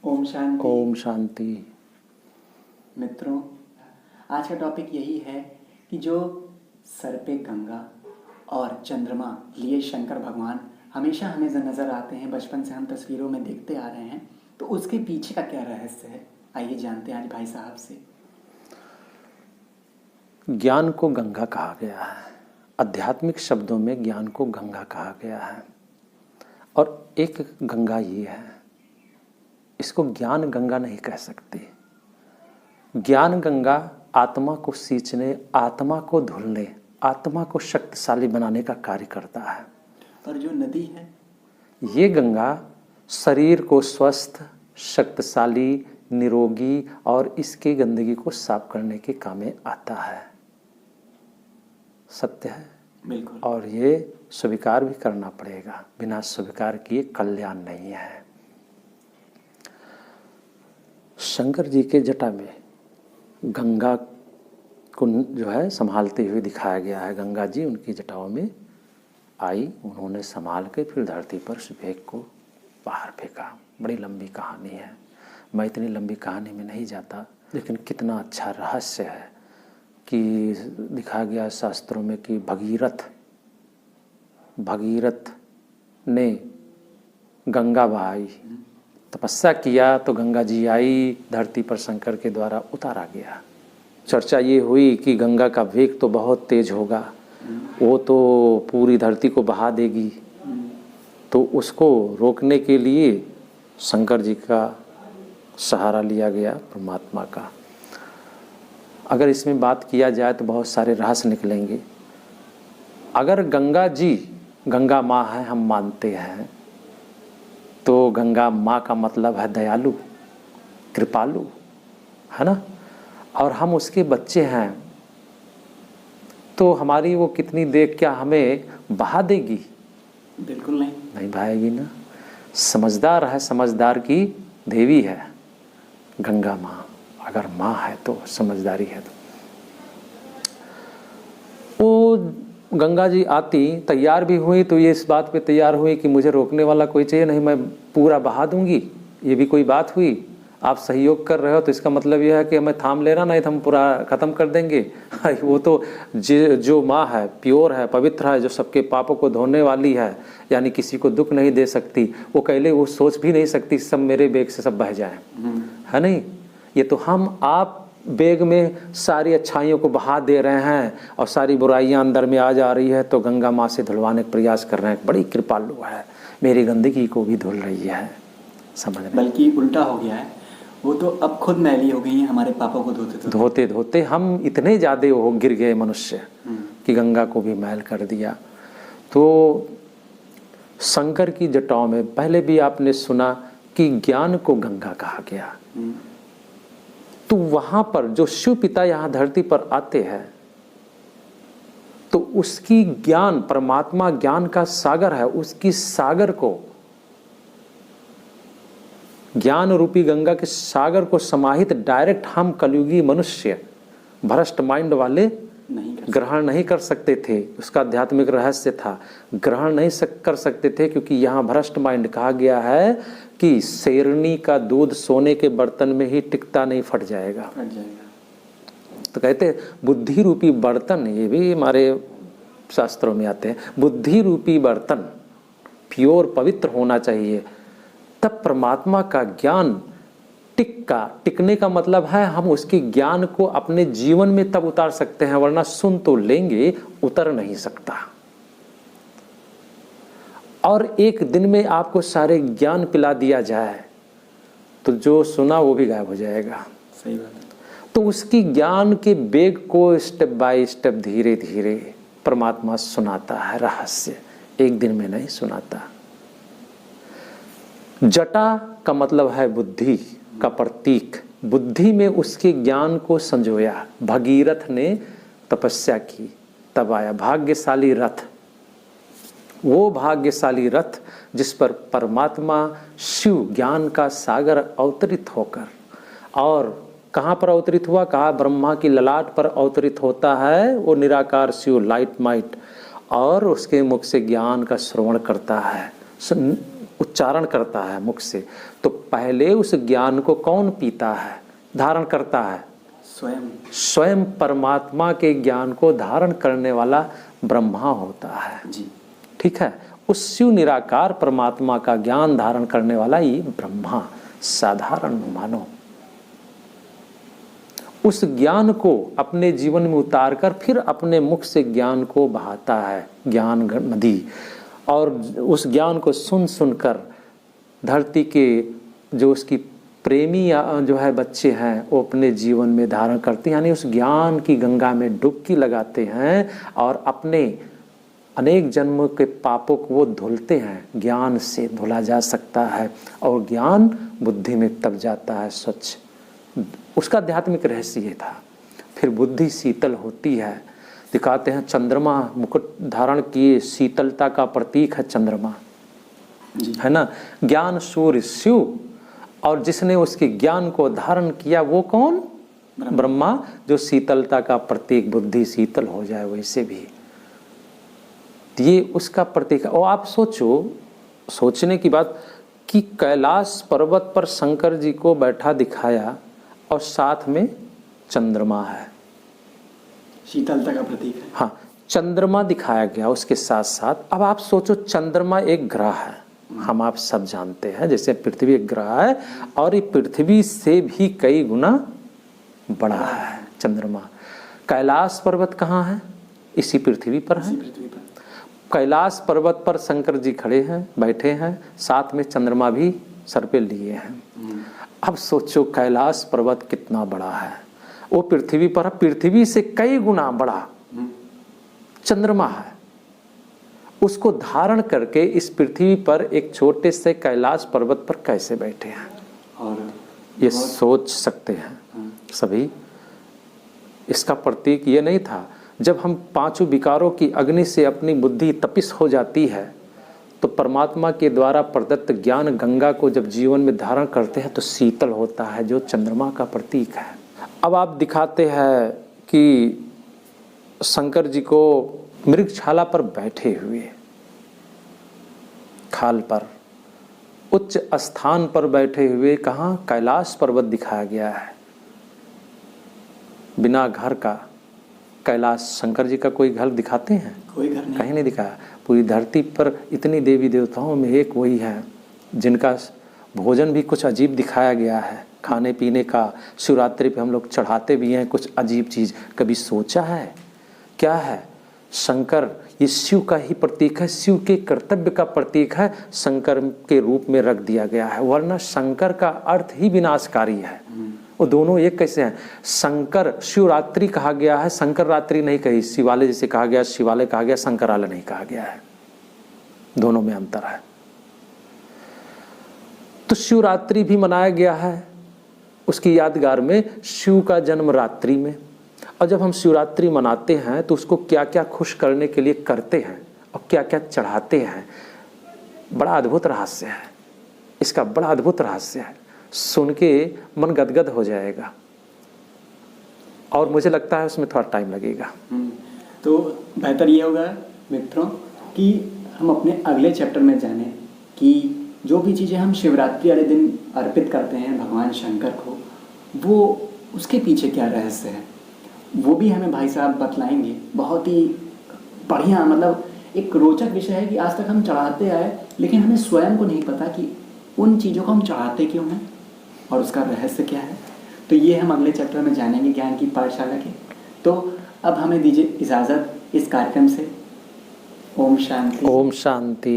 ओम शांति। ओम शांति। मित्रों, आज का टॉपिक यही है कि जो सर पे गंगा और चंद्रमा लिए शंकर भगवान हमेशा हमें नज़र आते हैं, बचपन से हम तस्वीरों में देखते आ रहे हैं, तो उसके पीछे का क्या रहस्य है, आइए जानते हैं आज भाई साहब से। ज्ञान को गंगा कहा गया है। आध्यात्मिक शब्दों में ज्ञान को गंगा कहा गया है और एक गंगा ये है, इसको ज्ञान गंगा नहीं कह सकते। ज्ञान गंगा आत्मा को सींचने, आत्मा को धुलने, आत्मा को शक्तिशाली बनाने का कार्य करता है। और जो नदी है, ये गंगा शरीर को स्वस्थ, शक्तिशाली, निरोगी और इसकी गंदगी को साफ करने के काम में आता है। सत्य है बिल्कुल। और ये स्वीकार भी करना पड़ेगा, बिना स्वीकार किए कल्याण नहीं है। शंकर जी के जटा में गंगा को जो है संभालते हुए दिखाया गया है। गंगा जी उनकी जटाओं में आई, उन्होंने संभाल के फिर धरती पर उस भेग को बाहर फेंका। बड़ी लंबी कहानी है, मैं इतनी लंबी कहानी में नहीं जाता, लेकिन कितना अच्छा रहस्य है कि दिखाया गया शास्त्रों में कि भगीरथ ने गंगा बहाई, तपस्या किया तो गंगा जी आई, धरती पर शंकर के द्वारा उतारा गया। चर्चा ये हुई कि गंगा का वेग तो बहुत तेज होगा, वो तो पूरी धरती को बहा देगी, तो उसको रोकने के लिए शंकर जी का सहारा लिया गया, परमात्मा का। अगर इसमें बात किया जाए तो बहुत सारे रहस्य निकलेंगे। अगर गंगा जी गंगा माँ है, हम मानते हैं, तो गंगा माँ का मतलब है दयालु, कृपालु, है ना। और हम उसके बच्चे हैं, तो हमारी वो कितनी देर क्या हमें बहा देगी? बिल्कुल नहीं बहाएगी ना। समझदार है, समझदार की देवी है गंगा माँ। अगर माँ है तो समझदारी है। तो वो गंगा जी आती, तैयार भी हुई, तो ये इस बात पे तैयार हुई कि मुझे रोकने वाला कोई चाहिए नहीं, मैं पूरा बहा दूंगी। ये भी कोई बात हुई? आप सहयोग कर रहे हो तो इसका मतलब यह है कि हमें थाम लेना, नहीं तो हम पूरा ख़त्म कर देंगे। वो तो जो माँ है, प्योर है, पवित्र है, जो सबके पापों को धोने वाली है, यानी किसी को दुख नहीं दे सकती, वो कहले वो सोच भी नहीं सकती सब मेरे बेग से सब बह जाए, है नहीं। ये तो हम आप बेग में सारी अच्छाइयों को बहा दे रहे हैं और सारी बुराइयां अंदर में आ जा रही है, तो गंगा माँ से धुलवाने का प्रयास कर रहे हैं। बड़ी कृपालु है, मेरी गंदगी को भी धुल रही है। समझ में? बल्कि उल्टा हो गया है, वो तो अब खुद मैली हो गई है, हमारे पापों को धोते धोते हम इतने ज़्यादा हो गिर गए मनुष्य कि गंगा को भी मैल कर दिया। तो शंकर की जटाओं में पहले भी आपने सुना कि ज्ञान को गंगा कहा गया। तो वहां पर जो शिव पिता यहाँ धरती पर आते हैं, तो उसकी ज्ञान, परमात्मा ज्ञान का सागर है, उसकी सागर को, ज्ञान रूपी गंगा के सागर को समाहित डायरेक्ट हम कलयुगी मनुष्य, भ्रष्ट माइंड वाले ग्रहण नहीं कर सकते थे। उसका आध्यात्मिक रहस्य था, ग्रहण नहीं कर सकते थे, क्योंकि यहाँ भ्रष्ट माइंड कहा गया है कि शेरनी का दूध सोने के बर्तन में ही टिकता नहीं, फट जाएगा। तो कहते बुद्धि रूपी बर्तन, ये भी हमारे शास्त्रों में आते हैं, बुद्धि रूपी बर्तन प्योर पवित्र होना चाहिए, तब परमात्मा का ज्ञान टिकने का मतलब है हम उसके ज्ञान को अपने जीवन में तब उतार सकते हैं, वरना सुन तो लेंगे, उतर नहीं सकता। और एक दिन में आपको सारे ज्ञान पिला दिया जाए तो जो सुना वो भी गायब हो जाएगा। सही बात है। तो उसकी ज्ञान के वेग को स्टेप बाय स्टेप धीरे धीरे परमात्मा सुनाता है रहस्य, एक दिन में नहीं सुनाता। जटा का मतलब है बुद्धि का प्रतीक, बुद्धि में उसके ज्ञान को संजोया। भगीरथ ने तपस्या की, तब आया भाग्यशाली रथ, वो भाग्यशाली रथ जिस पर परमात्मा शिव ज्ञान का सागर अवतरित होकर, और कहाँ पर अवतरित हुआ? कहा ब्रह्मा की ललाट पर अवतरित होता है वो निराकार शिव, लाइट माइट, और उसके मुख से ज्ञान का श्रवण करता है, उच्चारण करता है मुख से, तो पहले उस ज्ञान को कौन पीता है, धारण करता है? स्वयं परमात्मा के ज्ञान को धारण करने वाला ब्रह्मा होता है जी। ठीक है, उस शिव निराकार परमात्मा का ज्ञान धारण करने वाला ये ब्रह्मा साधारण मानो उस ज्ञान को अपने जीवन में उतारकर फिर अपने मुख से ज्ञान को बहाता है, ज्ञान नदी। और उस ज्ञान को सुन सुनकर धरती के जो उसकी प्रेमी जो है बच्चे हैं वो अपने जीवन में धारण करते हैं, यानी उस ज्ञान की गंगा में डुबकी लगाते हैं और अपने अनेक जन्मों के पापों को वो धुलते हैं। ज्ञान से धुला जा सकता है और ज्ञान बुद्धि में तब जाता है स्वच्छ। उसका आध्यात्मिक रहस्य ये था। फिर बुद्धि शीतल होती है, दिखाते हैं चंद्रमा मुकुट धारण किए, शीतलता का प्रतीक है चंद्रमा, है ना। ज्ञान सूर्य शिव, और जिसने उसके ज्ञान को धारण किया वो कौन? ब्रह्मा, जो शीतलता का प्रतीक, बुद्धि शीतल हो जाए वैसे भी ये उसका प्रतीक है। और आप सोचो, सोचने की बात कि कैलाश पर्वत पर शंकर जी को बैठा दिखाया और साथ में चंद्रमा है, शीतलता का प्रतीक है। हाँ, चंद्रमा दिखाया गया उसके साथ साथ। अब आप सोचो, चंद्रमा एक ग्रह है, हम आप सब जानते हैं, जैसे पृथ्वी एक ग्रह है और ये पृथ्वी से भी कई गुना बड़ा है चंद्रमा। कैलाश पर्वत कहाँ है? इसी पृथ्वी पर है। कैलाश पर्वत पर शंकर जी खड़े हैं, बैठे हैं, साथ में चंद्रमा भी सर पे लिए हैं। अब सोचो कैलाश पर्वत कितना बड़ा है, वो पृथ्वी पर, पृथ्वी से कई गुना बड़ा चंद्रमा है। उसको धारण करके इस पृथ्वी पर एक छोटे से कैलाश पर्वत पर कैसे बैठे हैं, और ये सोच सकते हैं सभी। इसका प्रतीक ये नहीं था, जब हम पांचों विकारों की अग्नि से अपनी बुद्धि तपिश हो जाती है तो परमात्मा के द्वारा प्रदत्त ज्ञान गंगा को जब जीवन में धारण करते हैं तो शीतल होता है, जो चंद्रमा का प्रतीक है। अब आप दिखाते हैं कि शंकर जी को मृगशाला पर बैठे हुए, खाल पर, उच्च स्थान पर बैठे हुए, कहाँ? कैलाश पर्वत दिखाया गया है, बिना घर का। कैलाश शंकर जी का कोई घर दिखाते हैं? कोई घर नहीं, कहीं नहीं दिखाया। पूरी धरती पर इतनी देवी देवताओं में एक वही है जिनका भोजन भी कुछ अजीब दिखाया गया है, खाने पीने का। शिवरात्रि पे हम लोग चढ़ाते भी हैं कुछ अजीब चीज़, कभी सोचा है क्या है? शंकर ये शिव का ही प्रतीक है, शिव के कर्तव्य का प्रतीक है, शंकर के रूप में रख दिया गया है, वरना शंकर का अर्थ ही विनाशकारी है। वो दोनों एक कैसे हैं? शंकर शिवरात्रि कहा गया है, शंकर रात्रि नहीं कही। शिवालय जैसे कहा गया शिवालय कहा गया, शंकरालय नहीं कहा गया है, दोनों में अंतर है। तो शिवरात्रि भी मनाया गया है उसकी यादगार में, शिव का जन्म रात्रि में। और जब हम शिवरात्रि मनाते हैं तो उसको क्या क्या खुश करने के लिए करते हैं और क्या क्या चढ़ाते हैं, बड़ा अद्भुत रहस्य है इसका, बड़ा अद्भुत रहस्य है। सुन के मन गदगद हो जाएगा और मुझे लगता है उसमें थोड़ा टाइम लगेगा। तो बेहतर ये होगा मित्रों कि हम अपने अगले चैप्टर में जानें कि जो भी चीज़ें हम शिवरात्रि वाले दिन अर्पित करते हैं भगवान शंकर को, वो उसके पीछे क्या रहस्य है, वो भी हमें भाई साहब बतलाएंगे। बहुत ही बढ़िया, मतलब एक रोचक विषय है कि आज तक हम चढ़ाते आए लेकिन हमें स्वयं को नहीं पता कि उन चीज़ों को हम चढ़ाते क्यों हैं और उसका रहस्य क्या है। तो ये हम अगले चैप्टर में जानेंगे ज्ञान की पाठशाला के। तो अब हमें दीजिए इजाज़त इस कार्यक्रम से। ओम शांति। ओम शांति।